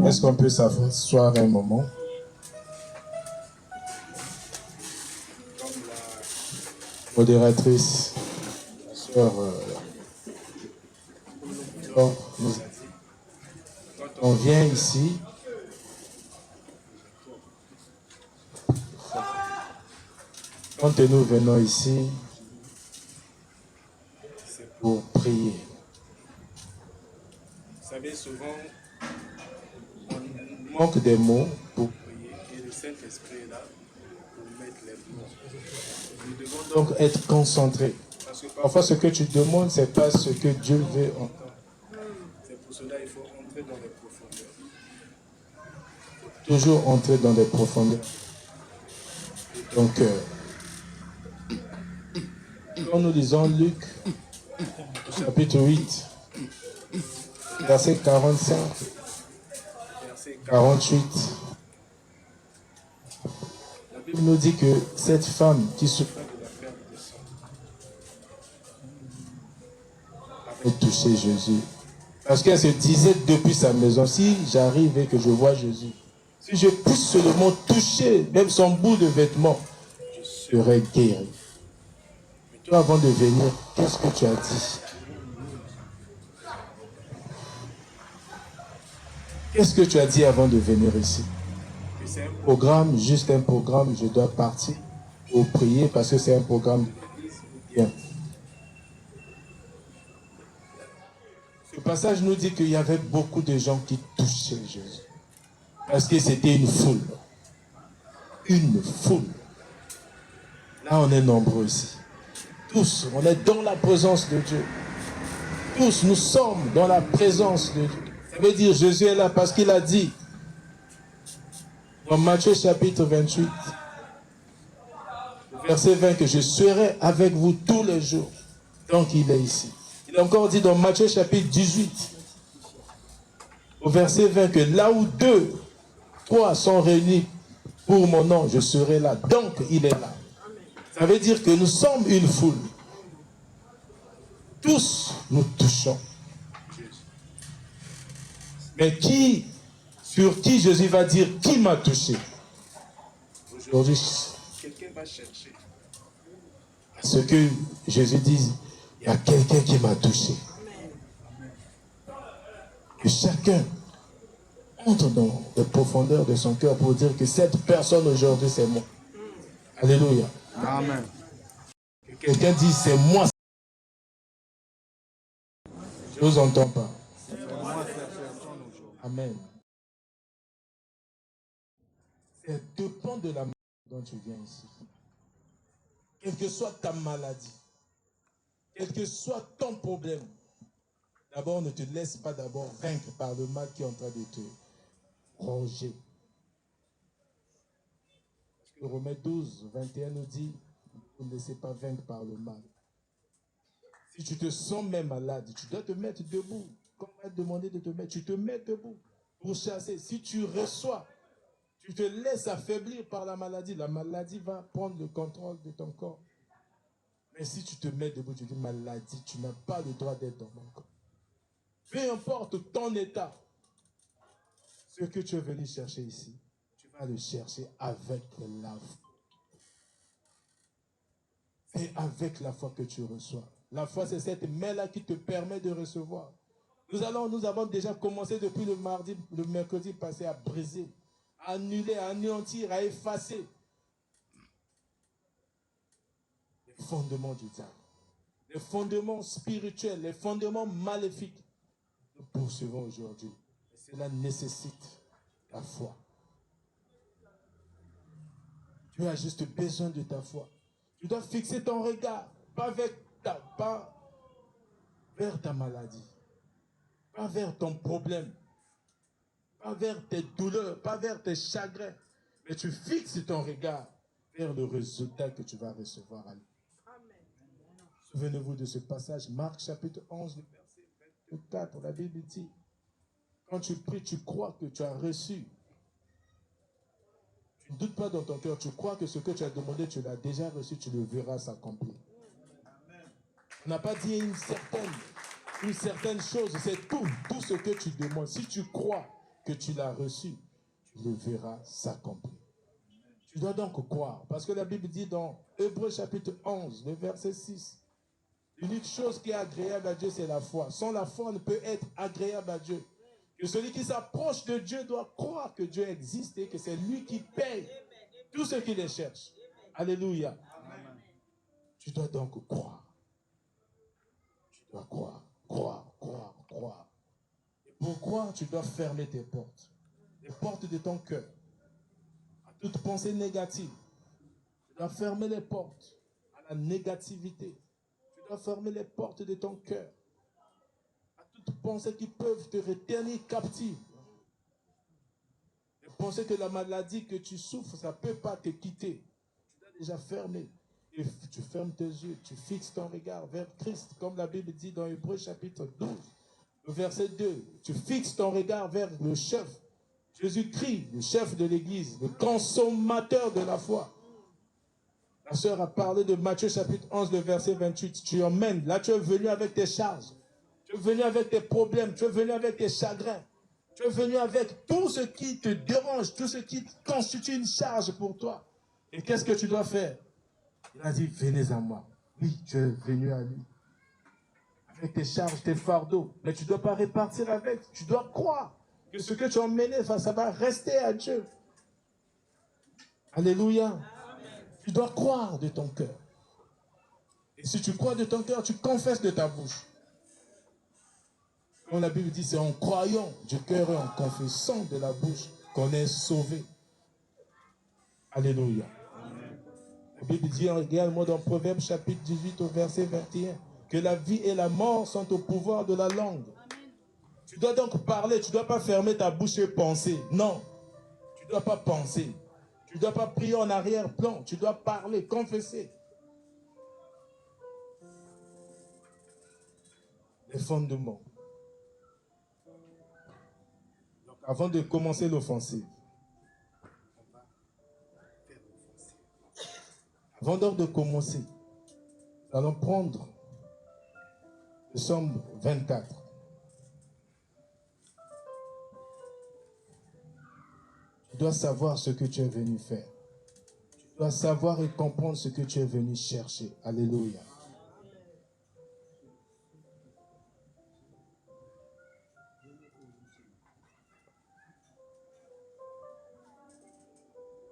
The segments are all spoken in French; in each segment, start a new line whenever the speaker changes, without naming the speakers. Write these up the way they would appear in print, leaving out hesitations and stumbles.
Est-ce qu'on peut s'asseoir un moment? Modératrice, la sœur, nous a dit, quand on vient ici, quand nous venons ici, c'est pour prier. Vous savez, souvent, on manque des mots pour prier et le Saint-Esprit est là pour mettre les mots. Nous devons donc être concentrés. Parce que parfois, ce que tu demandes, ce n'est pas ce que Dieu veut entendre. C'est pour cela qu'il faut entrer dans les profondeurs. Toujours entrer dans les profondeurs. Donc, quand nous lisons Luc, chapitre 8, verset 45, verset 48, la Bible nous dit que cette femme qui souffrait de la perte de sang avait touché Jésus. Parce qu'elle se disait depuis sa maison, si j'arrive et que je vois Jésus, si je puisse seulement toucher même son bout de vêtement, je serai guéri. Mais toi, avant de venir, qu'est-ce que tu as dit? Qu'est-ce que tu as dit avant de venir ici? C'est un programme, juste un programme, je dois partir pour prier parce que c'est un programme de l'église. Bien. Ce passage nous dit qu'il y avait beaucoup de gens qui touchaient Jésus. Parce que c'était une foule. Une foule. Là, on est nombreux ici. Tous, on est dans la présence de Dieu. Tous, nous sommes dans la présence de Dieu. Ça veut dire Jésus est là parce qu'il a dit dans Matthieu chapitre 28, verset 20, que je serai avec vous tous les jours. Donc il est ici. Il a encore dit dans Matthieu chapitre 18, au verset 20, que là où 2, 3 sont réunis pour mon nom, je serai là. Donc il est là. Ça veut dire que nous sommes une foule. Tous nous touchons Jésus. Mais sur qui Jésus va dire, qui m'a touché? Aujourd'hui, quelqu'un va chercher à ce que Jésus dise, il y a quelqu'un qui m'a touché. Que chacun entre dans les profondeurs de son cœur pour dire que cette personne aujourd'hui, c'est moi. Alléluia.
Amen.
Que quelqu'un dise, c'est moi. Je ne vous entends pas. Amen. Ça dépend de la manière dont tu viens ici. Quelle que soit ta maladie, quel que soit ton problème, d'abord ne te laisse pas d'abord vaincre par le mal qui est en train de te ronger. Parce que Romains 12, 21 nous dit, ne te laissez pas vaincre par le mal. Si tu te sens même malade, tu dois te mettre debout. Quand on va te demander de te mettre, tu te mets debout pour chasser. Si tu reçois, tu te laisses affaiblir par la maladie va prendre le contrôle de ton corps. Mais si tu te mets debout, tu dis maladie, tu n'as pas le droit d'être dans mon corps. Peu importe ton état, ce que tu es venu chercher ici, tu vas le chercher avec la foi. C'est avec la foi que tu reçois. La foi, c'est cette main-là qui te permet de recevoir. Nous avons déjà commencé depuis le mercredi passé à briser, à annuler, à anéantir, à effacer les fondements du diable, les fondements spirituels, les fondements maléfiques. Nous poursuivons aujourd'hui. Cela nécessite la foi. Tu as juste besoin de ta foi. Tu dois fixer ton regard, pas vers ta maladie, pas vers ton problème, pas vers tes douleurs, pas vers tes chagrins, mais tu fixes ton regard vers le résultat que tu vas recevoir à lui. Souvenez-vous de ce passage, Marc chapitre 11, le verset 24, la Bible dit, quand tu pries, tu crois que tu as reçu. Tu ne doutes pas dans ton cœur, tu crois que ce que tu as demandé, tu l'as déjà reçu, tu le verras s'accomplir. On n'a pas dit une certaine chose, c'est tout ce que tu demandes. Si tu crois que tu l'as reçu, tu le verras s'accomplir. Tu dois donc croire, parce que la Bible dit dans Hébreux chapitre 11, le verset 6, l'unique chose qui est agréable à Dieu, c'est la foi. Sans la foi, on ne peut être agréable à Dieu. Que celui qui s'approche de Dieu doit croire que Dieu existe et que c'est lui qui paye tous ceux qui les cherchent. Alléluia. Amen. Tu dois donc croire. Tu dois croire, croire. Et pour croire, tu dois fermer tes portes. Les portes de ton cœur. À toute pensée négative. Tu dois fermer les portes à la négativité. Tu dois fermer les portes de ton cœur à toutes pensées qui peuvent te retenir captive. Les pensées que la maladie que tu souffres, ça ne peut pas te quitter. Tu dois déjà fermer. Et tu fermes tes yeux, tu fixes ton regard vers Christ, comme la Bible dit dans Hébreux chapitre 12, le verset 2. Tu fixes ton regard vers le chef, Jésus-Christ, le chef de l'Église, le consommateur de la foi. La sœur a parlé de Matthieu chapitre 11, le verset 28. Tu emmènes, là tu es venu avec tes charges, tu es venu avec tes problèmes, tu es venu avec tes chagrins, tu es venu avec tout ce qui te dérange, tout ce qui constitue une charge pour toi. Et qu'est-ce que tu dois faire? Il a dit, venez à moi. Oui, tu es venu à lui. Avec tes charges, tes fardeaux. Mais tu ne dois pas répartir avec. Tu dois croire que ce que tu as emmené, ça va rester à Dieu. Alléluia. Amen. Tu dois croire de ton cœur. Et si tu crois de ton cœur, tu confesses de ta bouche. Comme la Bible dit, c'est en croyant du cœur et en confessant de la bouche qu'on est sauvé. Alléluia. La Bible dit également dans Proverbe chapitre 18 au verset 21 que la vie et la mort sont au pouvoir de la langue. Tu dois donc parler, tu ne dois pas fermer ta bouche et penser. Non, tu ne dois pas penser. Tu ne dois pas prier en arrière-plan. Tu dois parler, confesser. Les fondements. Donc, avant de commencer l'offensive, avant donc de commencer, nous allons prendre le psaume 24. Tu dois savoir ce que tu es venu faire. Tu dois savoir et comprendre ce que tu es venu chercher. Alléluia.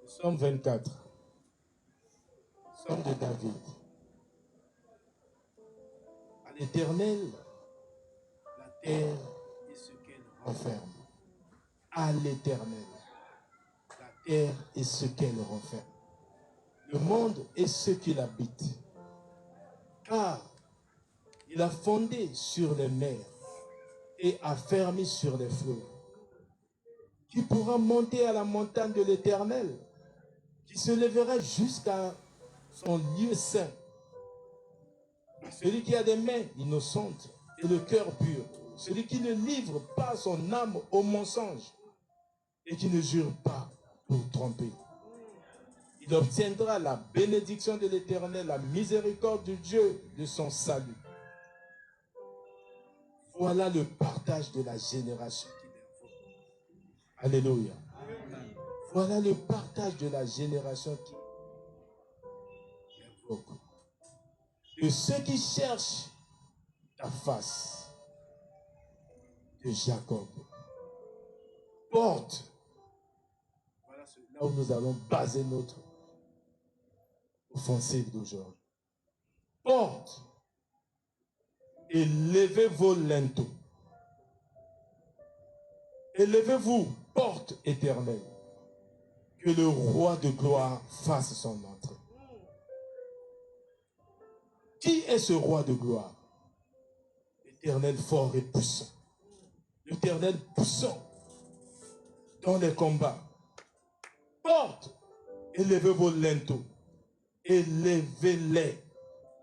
Le psaume 24. Psaume de David. À l'Éternel, la terre et ce qu'elle renferme. À l'Éternel, la terre et ce qu'elle renferme. Le monde et ceux qui l'habitent. Car il a fondé sur les mers et affermi sur les fleuves. Qui pourra monter à la montagne de l'Éternel, qui se lèvera jusqu'à son lieu saint. Celui qui a des mains innocentes et le cœur pur. Celui qui ne livre pas son âme au mensonge et qui ne jure pas pour tromper. Il obtiendra la bénédiction de l'Éternel, la miséricorde de Dieu de son salut. Voilà le partage de la génération qui l'invoque. Alléluia. Voilà le partage de la génération qui l'invoque. De ceux qui cherchent ta face, de Jacob. Porte. Voilà là où nous allons baser notre offensive d'aujourd'hui. Porte. Élevez vos linteaux. Élevez-vous, porte éternelle. Que le roi de gloire fasse son entrée. Qui est ce roi de gloire? L'Éternel fort et puissant. L'Éternel puissant dans les combats. Porte, élevez vos linteaux. Élevez-les.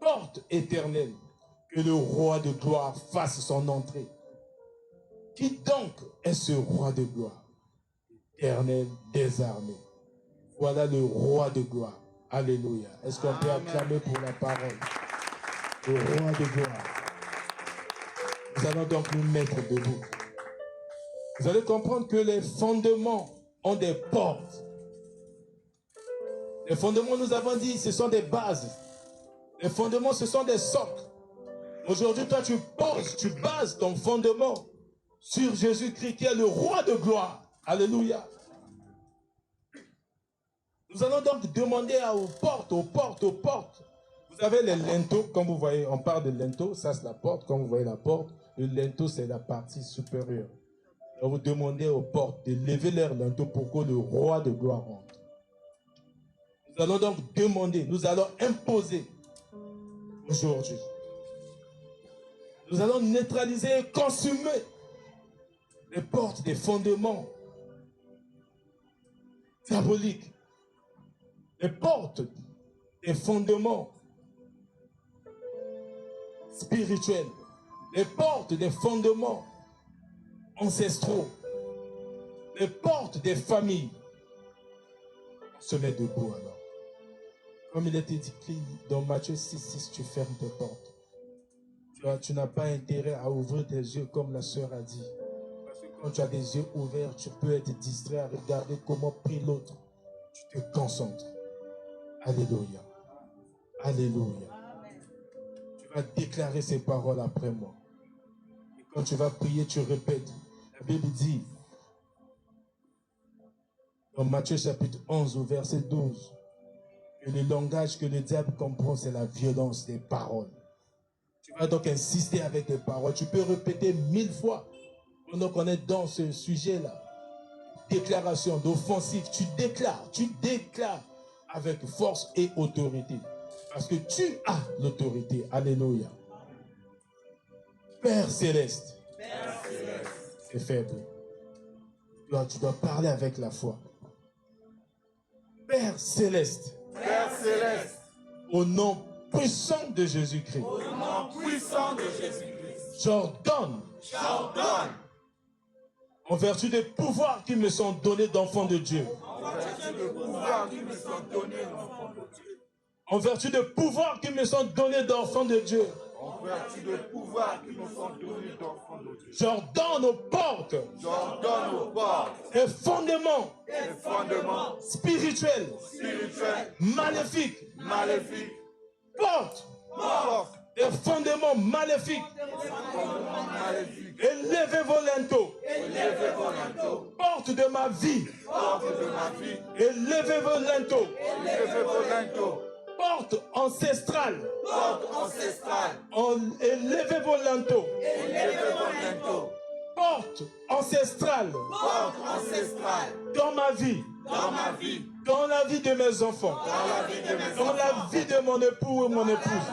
Porte éternelle. Que le roi de gloire fasse son entrée. Qui donc est ce roi de gloire? L'Éternel des armées. Voilà le roi de gloire. Alléluia. Est-ce qu'on peut acclamer pour la parole? Le roi de gloire. Nous allons donc nous mettre debout. Vous allez comprendre que les fondements ont des portes. Les fondements, nous avons dit, ce sont des bases. Les fondements, ce sont des socles. Aujourd'hui, toi, tu bases ton fondement sur Jésus-Christ qui est le roi de gloire. Alléluia. Nous allons donc demander aux portes. Vous avez les linteaux, comme vous voyez, on parle de linteaux, ça c'est la porte, comme vous voyez la porte. Le linteau, c'est la partie supérieure. Et vous demandez aux portes de lever leurs linteaux pour que le roi de gloire rentre. Nous allons donc demander, nous allons imposer aujourd'hui. Nous allons neutraliser et consumer les portes des fondements diaboliques. Les portes des fondements spirituels. Les portes des fondements ancestraux. Les portes des familles. On se met debout alors. Comme il était dit dans Matthieu 6, tu fermes tes portes. Tu n'as pas intérêt à ouvrir tes yeux comme la sœur a dit. Parce que quand tu as des yeux ouverts, tu peux être distrait à regarder comment prie l'autre. Tu te concentres. Alléluia. Alléluia. Tu vas déclarer ces paroles après moi. Et quand tu vas prier, tu répètes. La Bible dit, dans Matthieu chapitre 11 au verset 12, que le langage que le diable comprend, c'est la violence des paroles. Tu vas donc insister avec tes paroles. Tu peux répéter 1000 fois. Pendant qu'on est dans ce sujet-là, déclaration d'offensive, tu déclares avec force et autorité. Parce que tu as l'autorité. Alléluia. Père céleste. C'est faible. Tu dois parler avec la foi. Père céleste.
Père céleste.
Au nom puissant de Jésus-Christ.
Au nom puissant de Jésus-Christ.
J'ordonne. En vertu des pouvoirs qui me sont donnés d'enfants de Dieu.
En vertu des pouvoirs qui me sont donnés d'enfants de Dieu.
En vertu des pouvoirs qui me sont donnés d'enfants de Dieu.
En vertu des pouvoirs qui me sont donnés d'enfants de Dieu.
J'ordonne aux portes.
J'ordonne aux portes.
Les fondements.
Les fondements.
Spirituels.
Spirituels.
Maléfiques.
Maléfiques.
Portes.
Portes.
Les fondements maléfiques.
Les fondements maléfiques.
Élevez vos linteaux.
Élevez vos linteaux.
Porte de ma vie.
Porte de ma vie.
Élevez vos linteaux.
Élevez vos linteaux.
Porte ancestrale.
Porte ancestrale.
Élevez vos linteaux.
Élevez vos linteaux.
Porte ancestrale.
Porte ancestrale.
Dans ma vie.
Dans ma vie.
Dans la vie de mes enfants.
Dans la vie de mes
Dans
enfants.
la vie de mon époux et mon épouse.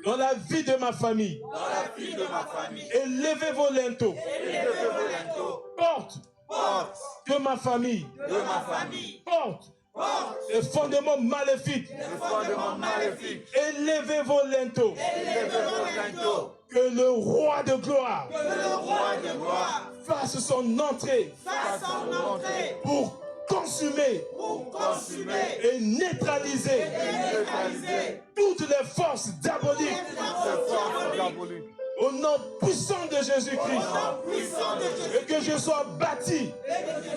Dans la vie de ma famille.
Dans la vie de ma famille.
Élevez vos linteaux.
Élevez vos linteaux.
Porte
Porte
de ma famille.
de ma famille.
Porte
Porte
les fondements maléfiques.
des fondements maléfiques.
Élevez vos linteaux.
Élevez vos linteaux.
Que le roi de gloire
Que le roi de gloire
fasse son entrée
fasse son entrée
pour consumer
pour consumer
et neutraliser
et neutraliser
toutes les forces diaboliques
ces forces diaboliques.
au nom puissant de Jésus-Christ.
Puissant de Jésus.
Et que je sois bâti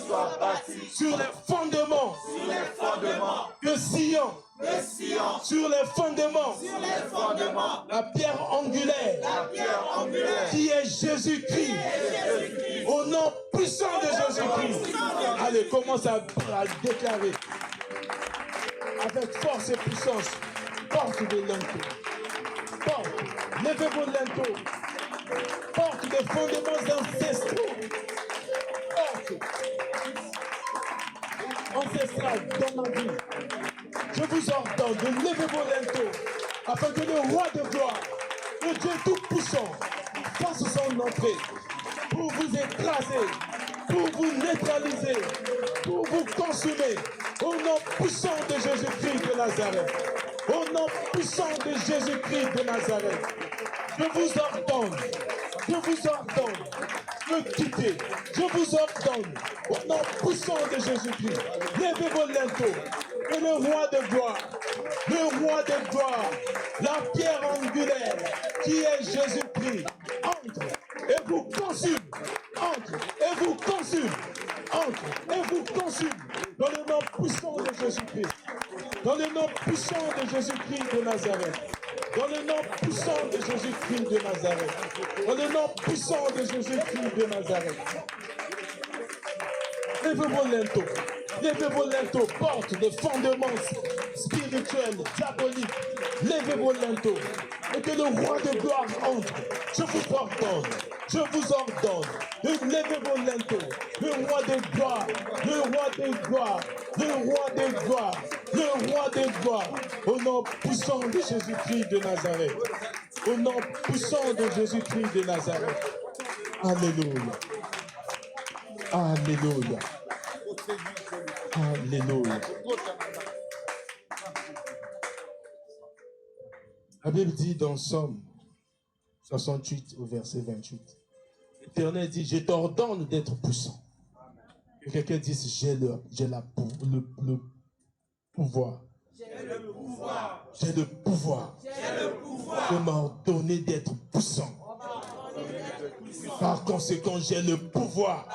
Soit bâti
sur les fondements
sur les fondements
de Sion,
de Sion.
sur les fondements,
Sur les fondements.
la pierre angulaire
La pierre angulaire.
qui est Jésus-Christ.
Jésus-Christ.
Au nom puissant de Jésus-Christ. Allez, commence à déclarer avec force et puissance. Porte des linteaux. Porte, levez vos linteaux. Porte des fondements ancestraux. Porte ancestrale dans ma vie. Je vous ordonne de lever vos linteaux afin que le roi de gloire, le Dieu tout-puissant, fasse son entrée pour vous écraser, pour vous neutraliser, pour vous consumer. Au nom puissant de Jésus-Christ de Nazareth. Au nom puissant de Jésus-Christ de Nazareth. Je vous ordonne de quitter. Je vous ordonne, au nom puissant de Jésus-Christ, levez vos linteaux. Et le roi de gloire, la pierre angulaire qui est Jésus-Christ, entre et vous consume, entre Dans le nom puissant de Jésus-Christ de Nazareth. Dans le nom puissant de Jésus-Christ de Nazareth. Dans le nom puissant de Jésus-Christ de Nazareth. Levez-vous lento. Levez-vous lento. Porte de fondements spirituels, diaboliques. Levez-vous lento. Et que le roi de gloire entre. Je vous ordonne. Je vous ordonne. Levez-vous lento. Le roi de gloire. Le roi de gloire. Le roi de gloire. Le roi de gloire. Au nom puissant de Jésus-Christ de Nazareth. Au nom puissant de Jésus-Christ de Nazareth. Alléluia. Alléluia. Alléluia. La Bible dit dans Somme 68 au verset 28. L'Éternel dit, je t'ordonne d'être puissant. Que quelqu'un dise, j'ai le pouvoir. J'ai le pouvoir. J'ai le pouvoir. J'ai le pouvoir. De m'ordonner d'être puissant. Par conséquent, j'ai le pouvoir.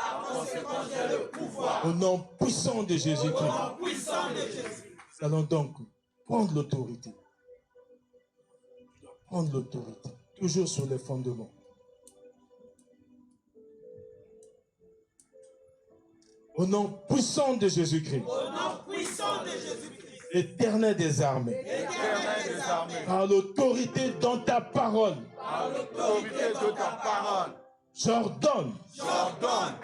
Au nom puissant de Jésus-Christ. Nous allons donc prendre l'autorité. Prendre l'autorité. Toujours sur les fondements. Au nom puissant de Jésus-Christ. Éternel des armées. Par l'autorité dans ta parole. J'ordonne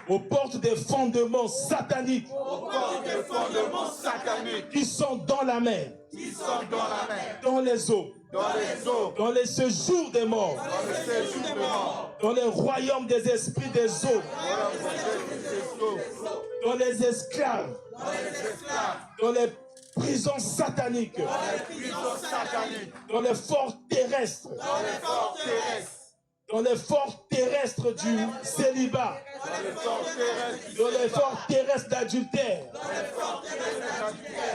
aux portes des fondements sataniques qui sont dans la mer, dans les eaux, dans les séjours des morts, dans les royaumes des esprits des eaux, dans les esclaves, dans les prisons sataniques, dans les forts terrestres, dans les forts terrestres du célibat, dans les forts terrestres d'adultère,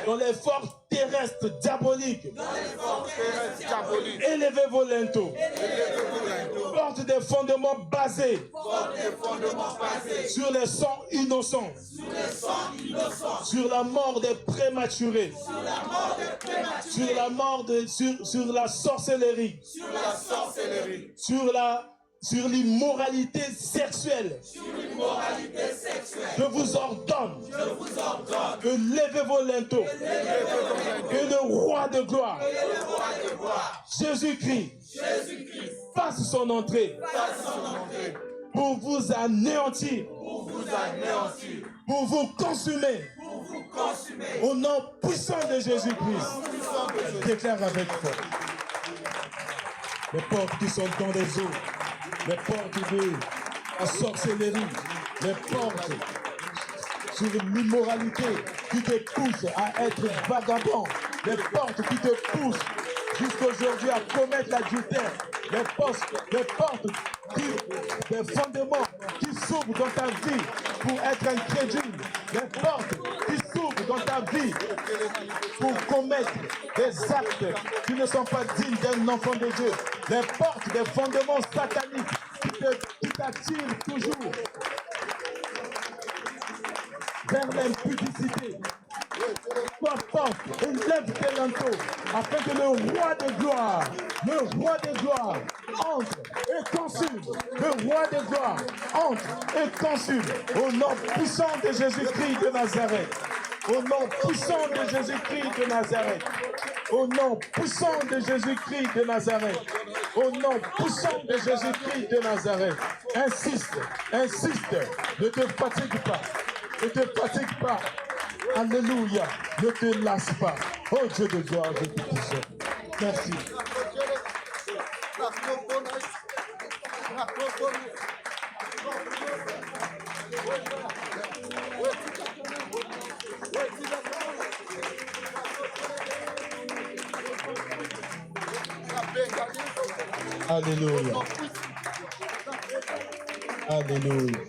dans les forts terrestres diaboliques. Élevez-vous lento. Porte des fondements basés sur les sangs innocents, sur la mort des prématurés, sur la mort sur la sorcellerie, sur l'immoralité sexuelle. Je vous ordonne de lever vos linteaux. Que le roi de gloire, Jésus-Christ, fasse son entrée pour vous anéantir, pour vous consumer. Au nom puissant de Jésus-Christ. Déclare avec foi. Les portes qui sont dans les eaux, les portes de la sorcellerie, les portes sur l'immoralité qui te poussent à être vagabond, les portes qui te poussent jusqu'aujourd'hui à commettre l'adultère, les portes des fondements qui s'ouvrent dans ta vie pour être incrédule, les portes qui s'ouvrent dans ta vie pour commettre des actes qui ne sont pas dignes d'un enfant de Dieu, les portes des fondements sataniques qui t'attirent toujours vers l'impudicité. Sois forte et lève tes linteaux afin que le roi de gloire entre et consume. Le roi de gloire entre et consume au nom puissant de Jésus-Christ de Nazareth. Au nom puissant de Jésus-Christ de Nazareth. Au nom puissant de Jésus-Christ de Nazareth. Au nom puissant de Jésus-Christ de Nazareth. Insiste, ne te fatigue pas. Ne te fatigue pas. Alléluia. Ne te lasse pas. Oh Dieu de gloire, je te prie. Merci. Alléluia. Alléluia.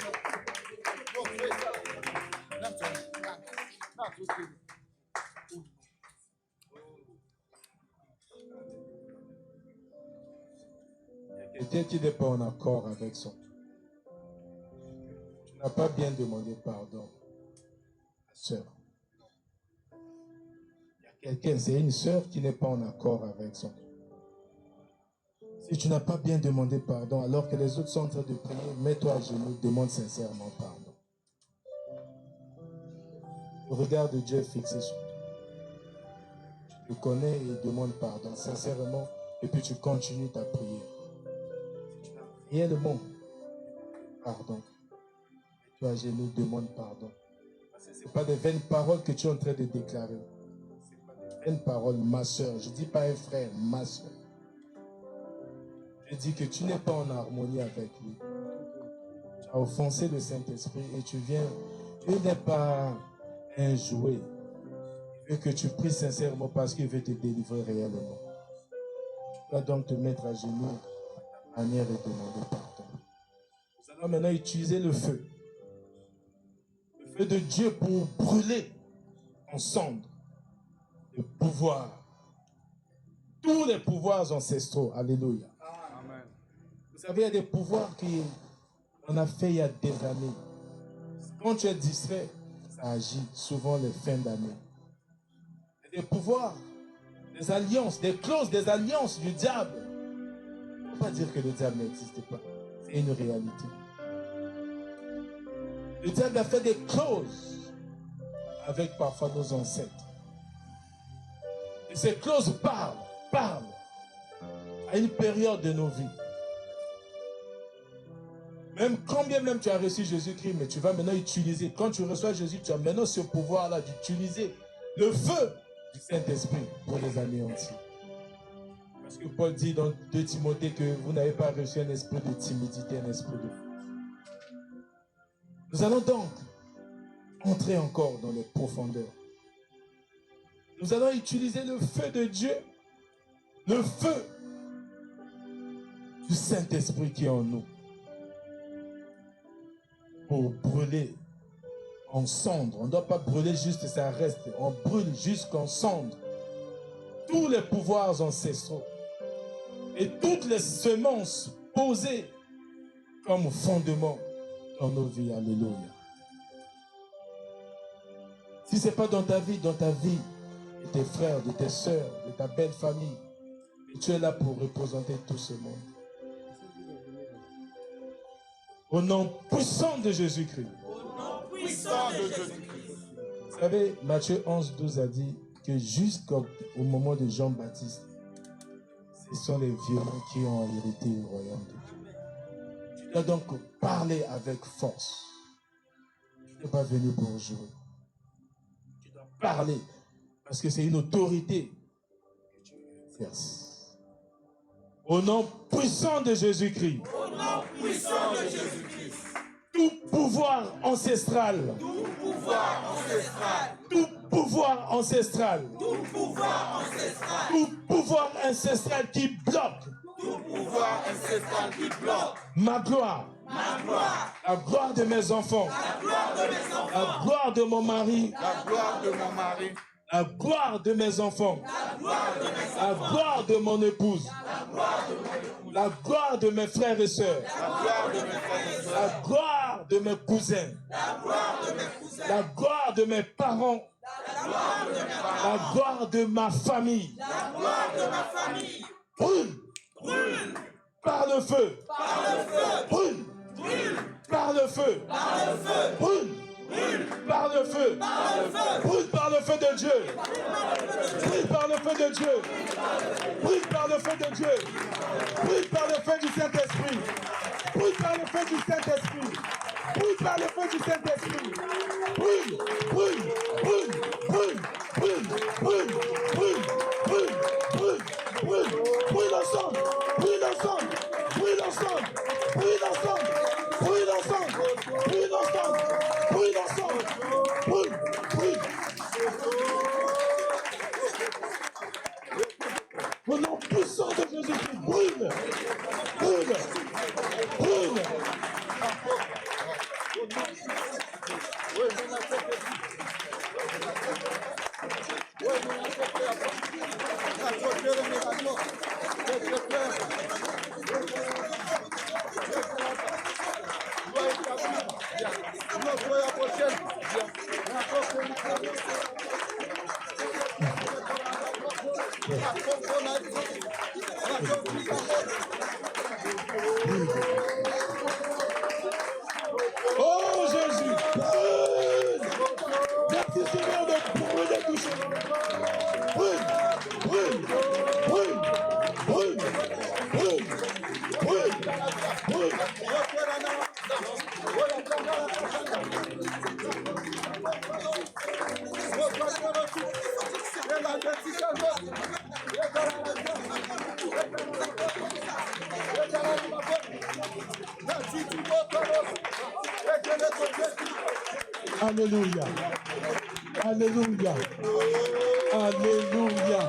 Quelqu'un qui n'est pas en accord avec son. Tu n'as pas bien demandé pardon, sœur. Il y a Quelqu'un, c'est une sœur qui n'est pas en accord avec son. Si tu n'as pas bien demandé pardon, alors que les autres sont en train de prier, mets-toi à genoux, demande sincèrement pardon. Le regard de Dieu est fixé sur toi. Tu le connais et demande pardon sincèrement, et puis tu continues ta prière. Si tu as réellement pardon, mets-toi à genoux, demande pardon. Parce que ce n'est pas des vaines paroles que tu es en train de déclarer. Ce n'est pas des vaines paroles, ma soeur. Je ne dis pas un frère, ma soeur. Je dis que tu n'es pas en harmonie avec lui. Tu as offensé le Saint-Esprit et tu n'es pas un jouet. Il veut que tu pries sincèrement parce qu'il veut te délivrer réellement. Tu dois donc te mettre à genoux à ta manière et demander pardon. Nous allons maintenant utiliser le feu. Le feu de Dieu pour brûler en cendres le pouvoir. Tous les pouvoirs ancestraux. Alléluia. Vous savez, il y a des pouvoirs qu'on a fait il y a des années. Quand tu es distrait, ça agit souvent les fins d'année. Il y a des pouvoirs, des alliances, des clauses, des alliances du diable. On ne peut pas dire que le diable n'existe pas. C'est une réalité. Le diable a fait des clauses avec parfois nos ancêtres. Et ces clauses parlent à une période de nos vies. Même quand bien même tu as reçu Jésus-Christ, mais tu vas maintenant utiliser, quand tu reçois Jésus, tu as maintenant ce pouvoir-là d'utiliser le feu du Saint-Esprit pour les anéantir. Parce que Paul dit dans 2 Timothée que vous n'avez pas reçu un esprit de timidité, un esprit de force. Nous allons donc entrer encore dans les profondeurs. Nous allons utiliser le feu de Dieu, le feu du Saint-Esprit qui est en nous, pour brûler en cendres. On ne doit pas brûler juste ça reste. On brûle jusqu'en cendres tous les pouvoirs ancestraux et toutes les semences posées comme fondement dans nos vies. Alléluia. Si ce n'est pas dans ta vie de tes frères, de tes sœurs, de ta belle famille, et tu es là pour représenter tout ce monde. Au nom puissant de Jésus-Christ.
Au nom puissant de Jésus-Christ.
Vous savez, Matthieu 11, 12 a dit que jusqu'au moment de Jean-Baptiste, ce sont les violents qui ont hérité le royaume de Dieu. Tu dois donc parler avec force. Tu n'es pas venu pour jouer. Tu dois parler parce que c'est une autorité que tu exerces. Au nom puissant de Jésus-Christ.
Au nom puissant de Jésus-Christ.
Tout pouvoir ancestral.
Tout pouvoir ancestral.
Tout pouvoir ancestral.
Tout pouvoir ancestral.
Tout pouvoir ancestral qui bloque.
Tout pouvoir ancestral qui bloque.
Ma gloire.
Ma gloire.
La gloire de mes enfants.
La gloire de mes enfants.
La gloire de mon mari.
La gloire de mon mari.
La gloire de mes enfants.
La gloire de mes enfants.
La gloire de mon épouse.
La gloire de mon épouse.
La gloire de mes frères et sœurs.
La gloire de mes frères et sœurs.
La gloire de mes cousins.
La gloire de mes cousins.
La gloire de mes parents.
La gloire de mes parents.
La gloire de ma famille.
La gloire de ma famille.
Brûle.
Brûle.
Par le feu.
Par le feu.
Brûle.
Brûle.
Par le feu.
Par le feu.
Brûle.
Brûle.
Par le feu.
Par le feu.
Brûle par le feu de Dieu. Brûle par le feu de Dieu. Brûle par le feu de Dieu. Brûle par le feu du Saint-Esprit. Brûle par le feu du Saint-Esprit. Brûle par le feu du Saint-Esprit. Brûle, brûle, brûle, brûle, brûle, brûle, brûle, brûle, brûle, brûle, brûle ensemble, brûle ensemble, brûle ensemble, brûle ensemble, brûle ensemble, brûle ensemble, brûle ensemble, brûle, brûle. Au nom puissant de Jésus-Christ, brûle, brûle, brûle. Oh Jésus, brûle. Merci Seigneur de brûler tout ça. Brûle, brûle, brûle, brûle, brûle, brûle, brûle. Alléluia. Alléluia. Alléluia.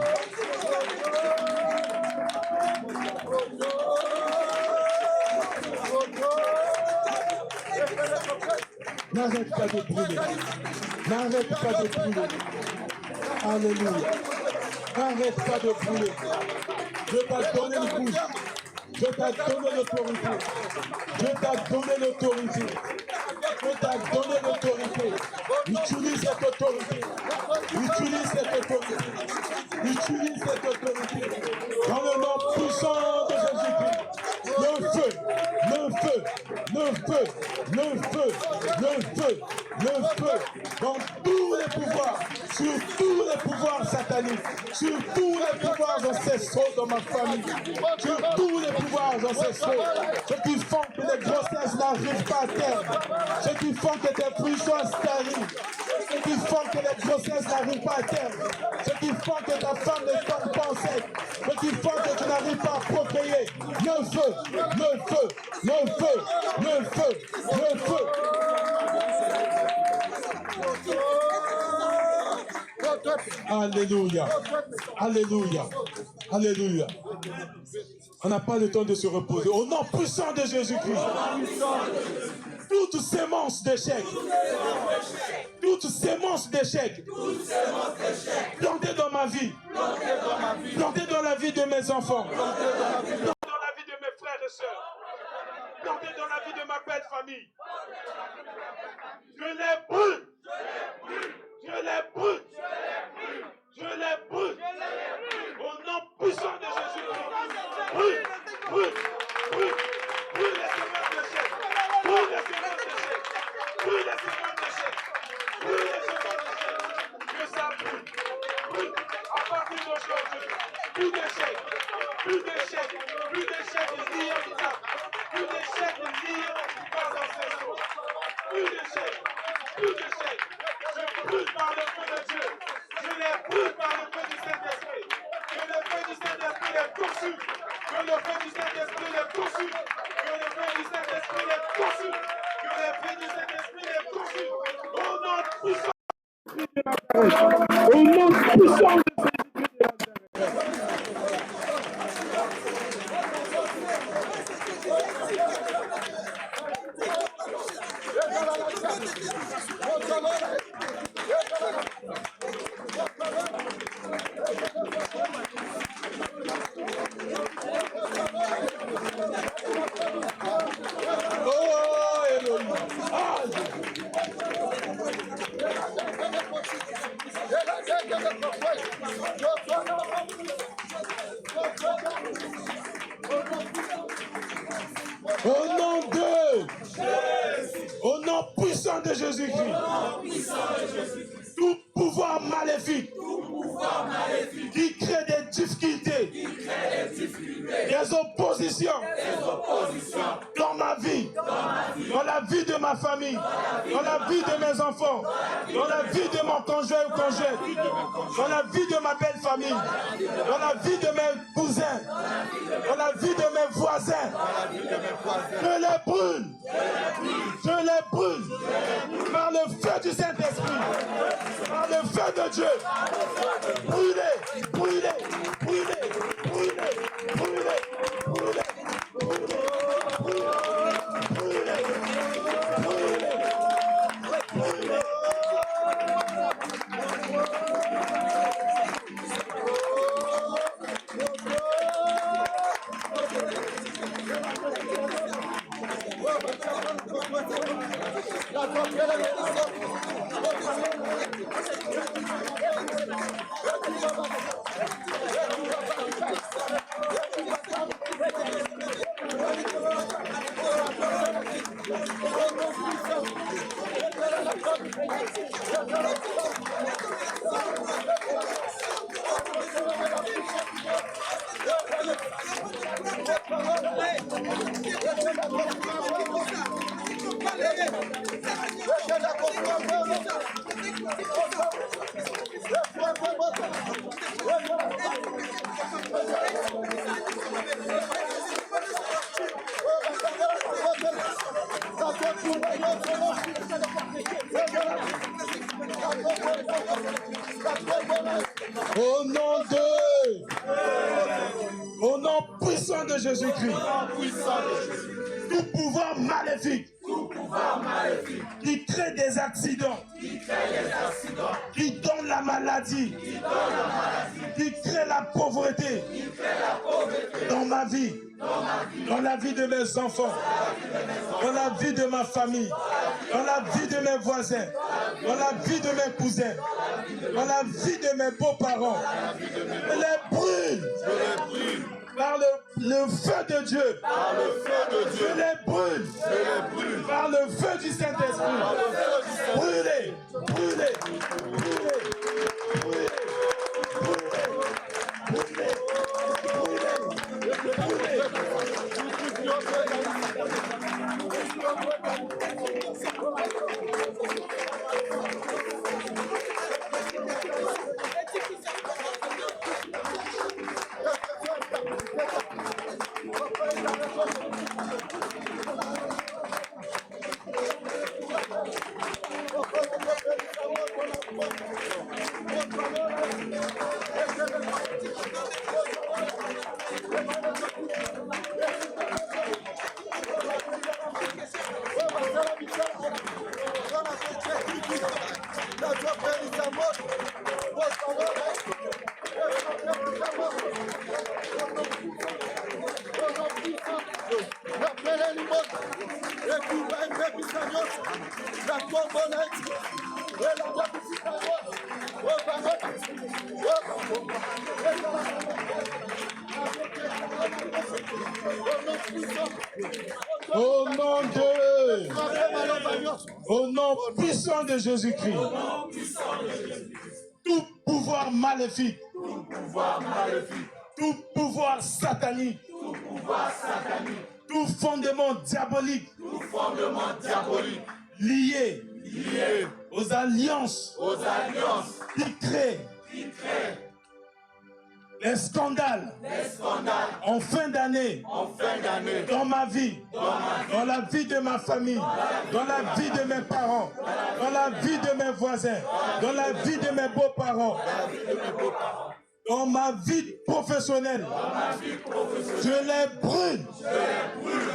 N'arrête pas de brûler. N'arrête pas de brûler. Alléluia. N'arrête pas de brûler. Je t'ai donné le bouche. Je t'ai donné l'autorité. Je t'ai donné l'autorité. Je t'ai donné l'autorité. Utilise cette autorité. Utilise cette autorité. Utilise cette autorité. Dans le nom puissant de Jésus-Christ. Le feu, le feu, le feu, le feu, le feu, le feu. Dans tous les pouvoirs, sur tous les pouvoirs sataniques, sur tous les pouvoirs ancestraux dans ma famille, sur tous les pouvoirs ancestraux, ceux qui font que les grossesses n'arrivent pas à terme, ceux qui font que tes fruits soient stériles, ceux qui font que les grossesses n'arrivent pas à terme, ceux qui font que ta femme ne tombe pas enceinte, ceux qui font que tu n'arrives pas à procréer, le feu, le feu, le feu, le feu, le feu. Alléluia. Alléluia. Alléluia. On n'a pas le temps de se reposer. Au nom puissant de Jésus-Christ. Toute sémence d'échec. Toute sémence d'échec. Plantée dans ma vie. Plantée dans la vie de mes enfants. Plantée dans la vie de mes frères et sœurs. Plantée dans la vie de ma belle famille. Je les brûle. Je les brûle. Je les brûle. Au nom puissant de Jésus-Christ. Brûle, brûle, brûle, brûle les semences d'échec. Brûle les semences d'échec. Brûle les semences d'échec. Brûle les semences d'échec. Que ça brûle. Brûle. À partir d'aujourd'hui. Plus d'échec. Plus d'échec. Plus d'échec liés au diable. Plus d'échec liés aux pouvoirs ancestraux. Plus d'échec. Plus d'échec. Je brûle par le feu de Dieu. Je les brûle par le feu du Saint-Esprit. Que le feu du Saint-Esprit les consume. Que le feu du Saint-Esprit les consume. Que le feu du Saint-Esprit les consume. Que le feu du Saint-Esprit les consume. Au nom puissant de Nazareth. Au nom puissant de Au nom puissant de Jésus-Christ, tout pouvoir maléfique qui crée des difficultés, des oppositions dans ma vie, dans la vie de ma famille, dans la vie de mes enfants, dans la vie de mon conjoint ou conjointe, dans la vie de ma belle famille, dans la vie de mes cousins, dans la vie de mes voisins. Je les brûle. Je les brûle par le feu du Saint-Esprit, par le feu de Dieu. Brûlez, brûlez, brûlez, brûlez, brûlez, brûlez, brûlez, brûlez, brûlez, brûlez. La Au nom puissant de Jésus-Christ. Tout pouvoir maléfique. Qui crée des accidents. Qui donne la maladie. Qui crée la pauvreté. Dans ma vie. Dans la vie de mes enfants. Dans la vie de ma famille. Dans la vie de mes voisins. Dans la vie de mes cousins. Dans la vie de mes beaux-parents. Je les brûle. Par le feu de Dieu. Je les brûle. Par le feu du Saint-Esprit. Brûlez. Brûlez. Brûlez. Brûlez. Brûlez. Au nom puissant de Jésus-Christ, tout pouvoir maléfique, tout pouvoir satanique, tout fondement diabolique, lié aux alliances qui créent les scandales en fin d'année, dans ma vie, dans la vie de ma famille, dans la vie de mes parents, dans la vie de mes voisins, dans la vie de mes beaux-parents, dans ma vie professionnelle. Je les brûle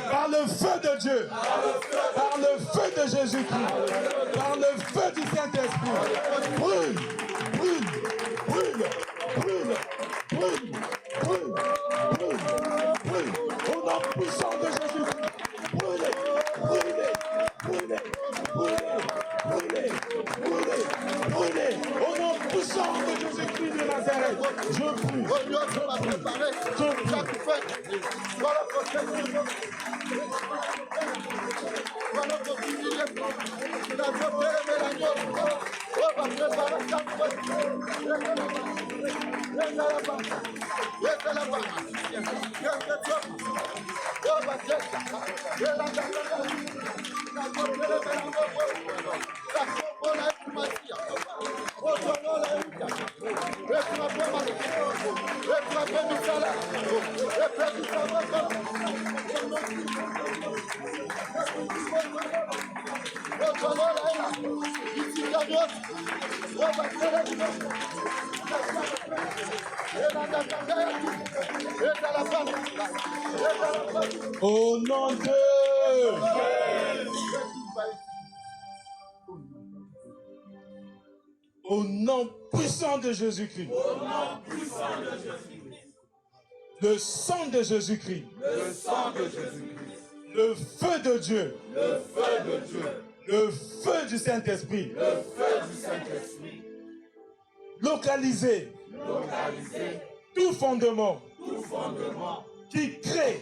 par le feu de Dieu, par le feu de Jésus-Christ, par le feu du Saint-Esprit. Brûle, brûle, brûle, brûle. Brûle, brûle, brûle, brûle, au nom puissant de Jésus-Christ. Brûlez, brûlez, brûlez, brûlez, brûlez, brûlez, brûlez, au nom puissant de Jésus-Christ de Nazareth. Je brûle, au nom de au nom puissant de Jésus-Christ. Le sang de Jésus-Christ. Le feu de Dieu. Le feu du Saint-Esprit. Localiser tout fondement qui crée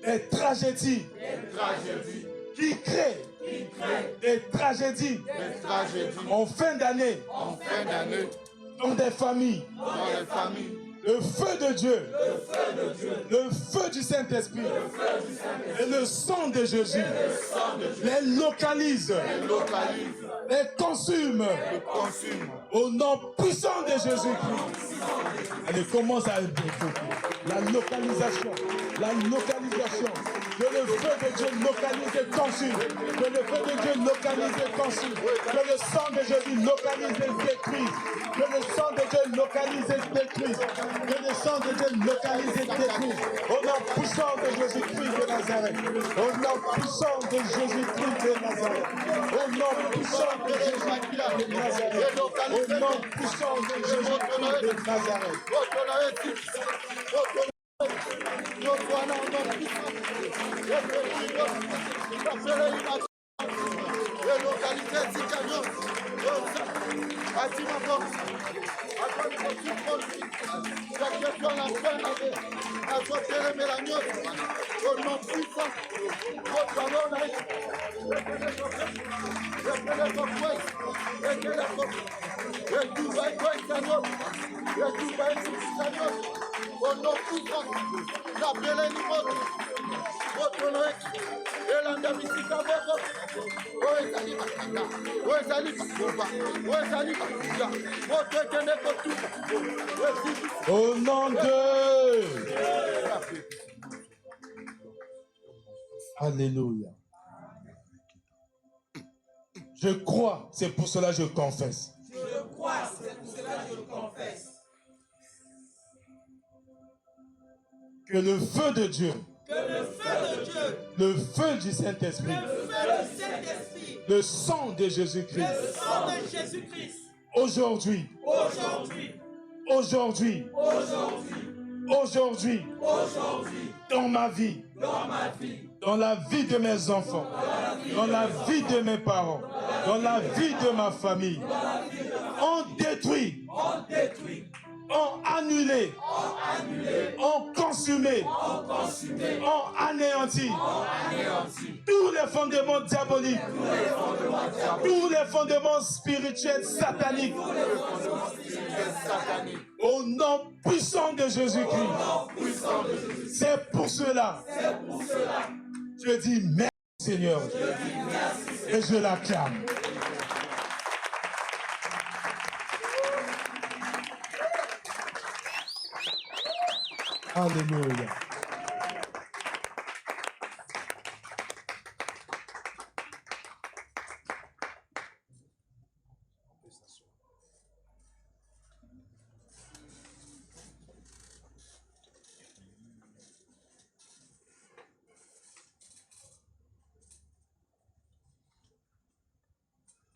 des tragédies, qui crée des tragédies en fin d'année dans des familles. Le feu de Dieu, le feu du Saint-Esprit et le sang de Jésus les localise, les consume au nom puissant de Jésus-Christ. Allez, commence à écouter. La localisation. La localisation. Que le feu de Dieu localise et consume. Que le feu de Dieu localise et consume. Que le sang de Jésus localise et détruise. Que le sang de Dieu localise et détruise. Que le sang de Dieu localise et détruise. Au nom puissant de Jésus-Christ de Nazareth. Au nom puissant de Jésus-Christ de Nazareth. Au nom puissant de Jésus-Christ de Nazareth. Au nom puissant de Jésus-Christ de Nazareth. Au nom de... Alléluia. Je crois, c'est pour cela que je confesse.
Je crois, c'est pour cela que je confesse.
Que le feu de Dieu,
Que le feu de Dieu,
le feu du Saint-Esprit,
le feu du Saint-Esprit,
le sang de Jésus-Christ,
le sang de Jésus-Christ,
aujourd'hui,
aujourd'hui,
aujourd'hui,
aujourd'hui,
aujourd'hui,
aujourd'hui,
dans ma vie, dans la vie de mes enfants, dans la vie de mes parents, dans la vie de ma famille, on détruit, on annulé, on consumé, on anéanti tous les fondements diaboliques, tous les fondements spirituels sataniques, au nom puissant de Jésus-Christ. C'est pour cela, je dis merci Seigneur, et je l'acclame. Alléluia.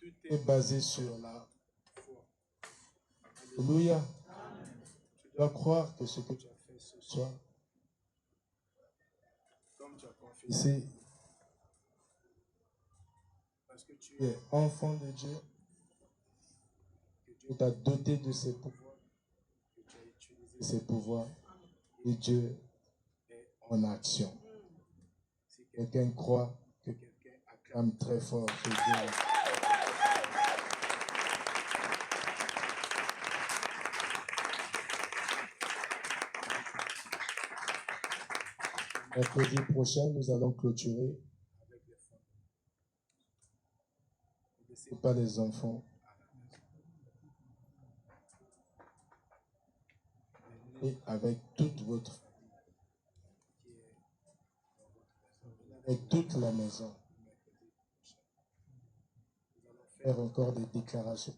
Tout est basé sur la foi. Alléluia. Tu dois croire que ce que tu as fait ce soir, comme tu as confessé, parce que tu es enfant de Dieu, que Dieu t'a doté de ses pouvoirs, que tu as utilisé ses pouvoirs, et Dieu est en action. Si quelqu'un croit, que quelqu'un acclame très fort ce Dieu. Mercredi prochain, nous allons clôturer avec les femmes. Ne laissez pas les enfants à la maison. Venez avec toute votre famille qui est dans votre maison. Avec toute la maison. Mercredi prochain. Nous allons faire encore des déclarations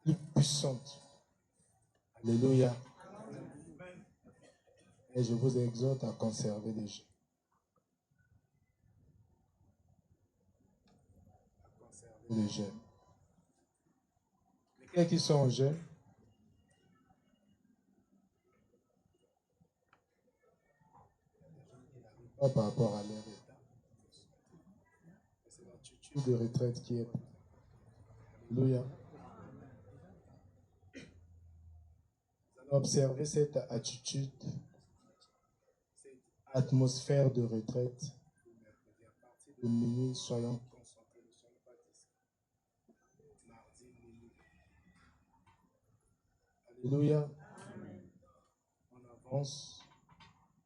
plus puissantes. Alléluia. Et je vous exhorte à conserver les jeûnes. À conserver les jeûnes. Lesquels qui sont en jeûne? Pas par rapport à leur état. C'est l'attitude de retraite qui est. Alléluia. Nous allons observer cette attitude, atmosphère de retraite. À partir de minuit, soyons concentrés, ne soyons pas distraits. Mardi, minuit. Alléluia. On avance.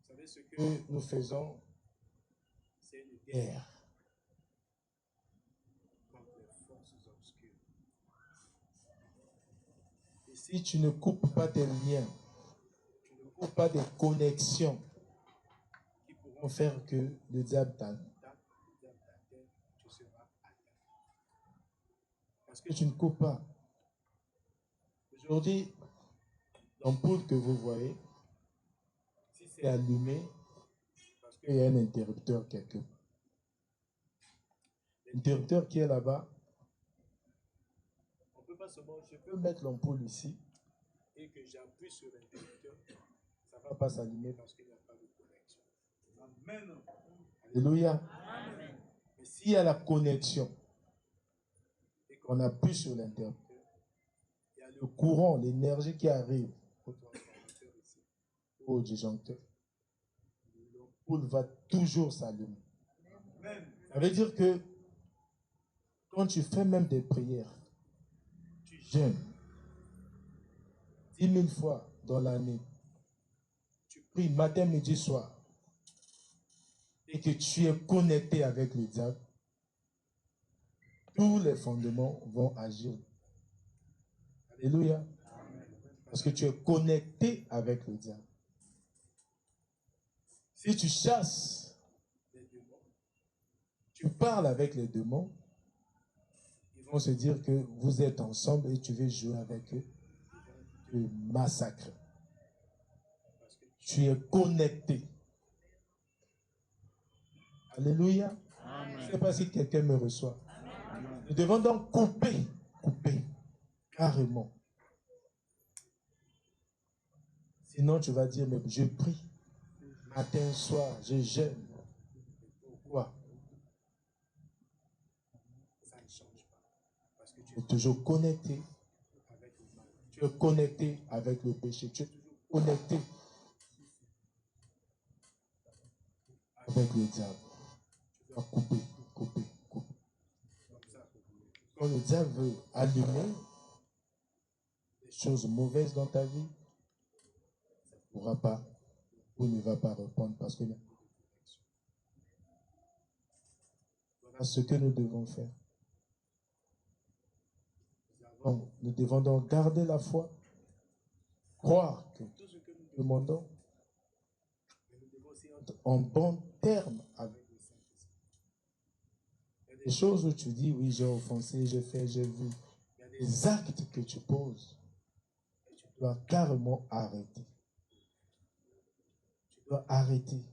Vous savez ce que nous faisons? C'est une guerre contre les forces obscures. Et si tu ne coupes pas tes liens, tu ne trouve pas de connexions qui pourront faire que le diable t'attaque, tu seras atteint. Parce que tu ne coupes pas. Aujourd'hui, l'ampoule que vous voyez, si c'est allumé, parce qu'il y a un interrupteur quelque part. L'interrupteur qui est là-bas, on peut pas seulement, je peux mettre l'ampoule ici et que j'appuie sur l'interrupteur, ça ne va pas s'allumer parce qu'il n'y a pas de connexion. Amen. Alléluia. Amen. Mais s'il y a la connexion et qu'on appuie sur l'interrupteur, il y a le courant, l'énergie qui arrive au transformateur ici, au disjoncteur, l'ampoule va toujours s'allumer. Ça veut dire que quand tu fais même des prières, tu jeûnes 10 000 fois dans l'année, tu pries matin, midi, soir, et que tu es connecté avec le diable, tous les fondements vont agir. Alléluia. Parce que tu es connecté avec le diable. Si tu chasses les démons, tu parles avec les démons, ils vont se dire que vous êtes ensemble et tu veux jouer avec eux, te massacrer. Parce que tu es connecté. Alléluia. Amen. Je ne sais pas si quelqu'un me reçoit. Amen. Nous devons donc couper, carrément. Sinon, tu vas dire, mais je prie, matin, soir, je jeûne. Pourquoi? Ça ne change pas. Parce que tu es toujours connecté avec le mal. Tu es connecté avec le péché. Tu es toujours connecté avec le diable. Tu dois couper. Quand le diable veut allumer des choses mauvaises dans ta vie, ça ne pourra pas ou ne va pas répondre parce que voilà ce que nous devons faire. Nous devons donc garder la foi, croire que tout ce que nous demandons, nous devons aussi être en bon terme avec le Saint-Esprit. Il y a des choses où tu dis, oui, j'ai offensé, j'ai fait, j'ai vu. Il y a des actes que tu poses et tu dois carrément arrêter. Tu dois arrêter.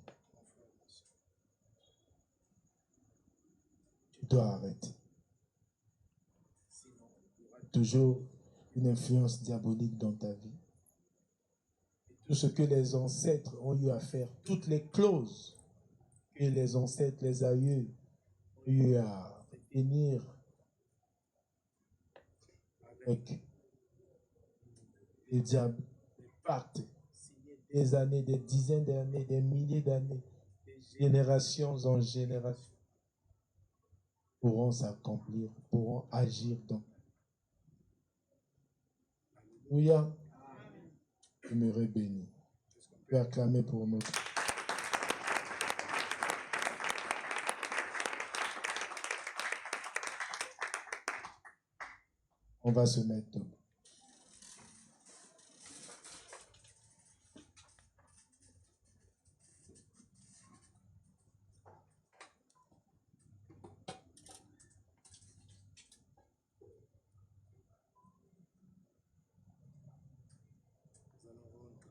Tu dois arrêter. Sinon, il y aura toujours une influence diabolique dans ta vie. Et tout ce que les ancêtres ont eu à faire, toutes les clauses que les ancêtres, les aïeux ont eu à tenir avec les diables, les pactes, des années, des dizaines d'années, des milliers d'années, des générations en générations, pourront s'accomplir, pourront agir dans. Alléluia. Demeurez bénis. Est-ce qu'on peut acclamer pour nous? On va se mettre debout.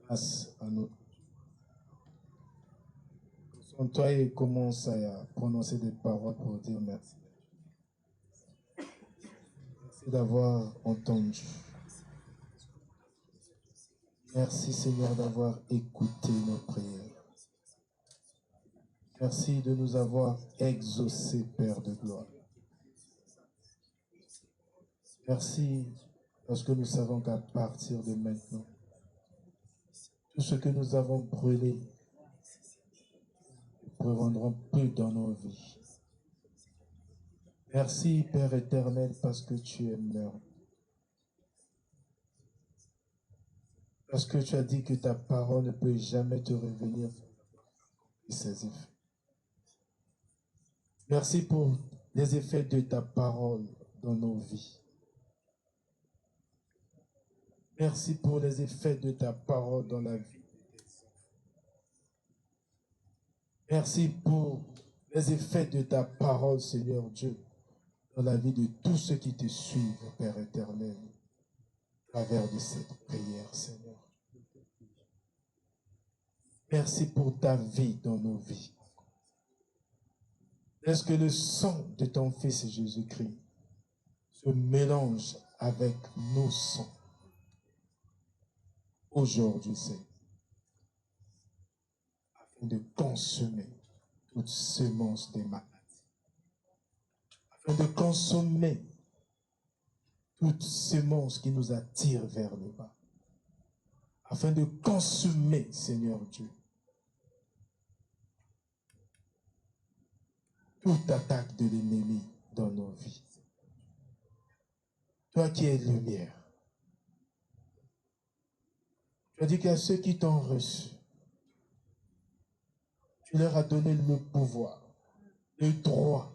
Grâce à nous. Toi et commence à prononcer des paroles pour dire merci. Merci d'avoir entendu. Merci Seigneur d'avoir écouté nos prières. Merci de nous avoir exaucés, Père de gloire. Merci parce que nous savons qu'à partir de maintenant, tout ce que nous avons brûlé ne reviendra plus dans nos vies. Merci Père éternel parce que tu es merveilleux. Parce que tu as dit que ta parole ne peut jamais te revenir et ses effets. Merci pour les effets de ta parole dans nos vies. Merci pour les effets de ta parole dans la vie de tes Merci pour les effets de ta parole, Seigneur Dieu, dans la vie de tous ceux qui te suivent, Père éternel, à travers de cette prière, Seigneur. Merci pour ta vie dans nos vies. Laisse que le sang de ton Fils Jésus-Christ se mélange avec nos sangs aujourd'hui, Seigneur, afin de consommer toute semence des maladies, afin de consommer toute semence qui nous attire vers le bas, afin de consommer, Seigneur Dieu, toute attaque de l'ennemi dans nos vies. Toi qui es lumière, tu as dit qu'à ceux qui t'ont reçu, tu leur as donné le pouvoir, le droit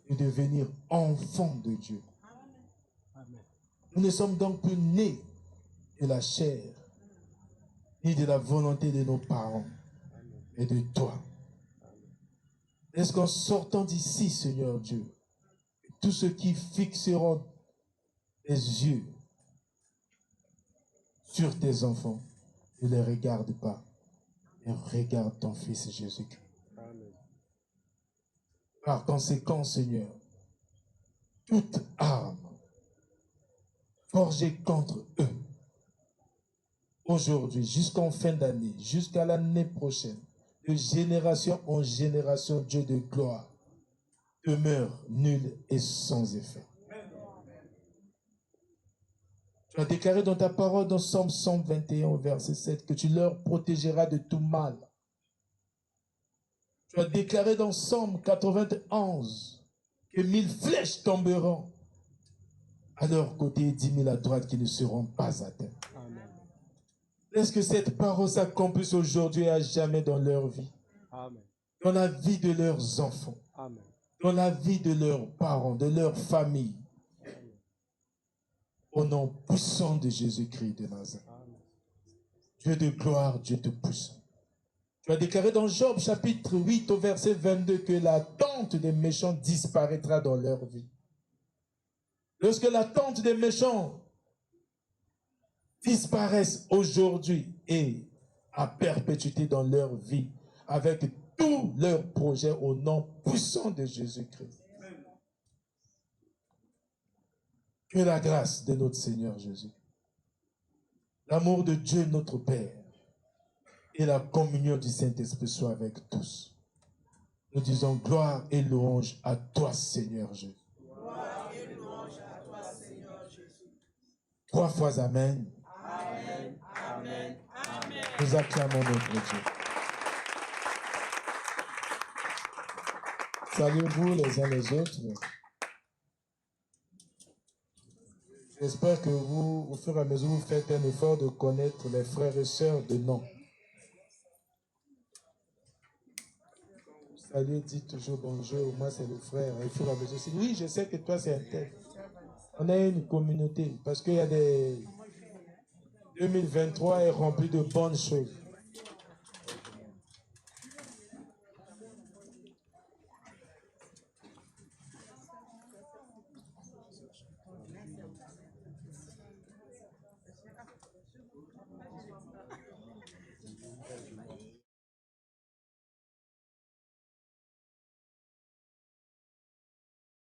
de devenir enfants de Dieu. Nous ne sommes donc plus nés de la chair, ni de la volonté de nos parents, mais de toi. Est-ce qu'en sortant d'ici, Seigneur Dieu, tous ceux qui fixeront les yeux sur tes enfants, ne les regarde pas, mais regarde ton Fils Jésus-Christ. Par conséquent, Seigneur, toute arme forgée contre eux, aujourd'hui, jusqu'en fin d'année, jusqu'à l'année prochaine, de génération en génération, Dieu de gloire, demeure nul et sans effet. Tu as déclaré dans ta parole, dans Psaume 121, verset 7, que tu leur protégeras de tout mal. Tu as déclaré dans Psaume 91 que 1000 flèches tomberont à leur côté et 10 000 à droite qui ne seront pas atteints. Laisse que cette parole s'accomplisse aujourd'hui et à jamais dans leur vie. Amen. Dans la vie de leurs enfants. Amen. Dans la vie de leurs parents, de leur famille. Amen. Au nom puissant de Jésus-Christ de Nazareth. Amen. Dieu de gloire, Dieu de puissant. Tu as déclaré dans Job chapitre 8 au verset 22 que la tente des méchants disparaîtra dans leur vie. Lorsque la tente des méchants disparaissent aujourd'hui et à perpétuité dans leur vie, avec tous leurs projets au nom puissant de Jésus-Christ. Que la grâce de notre Seigneur Jésus, l'amour de Dieu notre Père et la communion du Saint-Esprit soient avec tous. Nous disons gloire et louange à toi, Seigneur Jésus.
Gloire et louange à toi, Seigneur Jésus.
3 fois Amen.
Amen, amen, amen.
Nous acclamons notre Dieu. Saluez-vous les uns les autres. J'espère que vous, au fur et à mesure, vous faites un effort de connaître les frères et sœurs de nom. Salut, dites toujours bonjour, moi c'est le frère. Au fur et à mesure, oui, je sais que toi c'est un tel. On a une communauté parce qu'il y a des... 2023 est rempli de bonnes choses.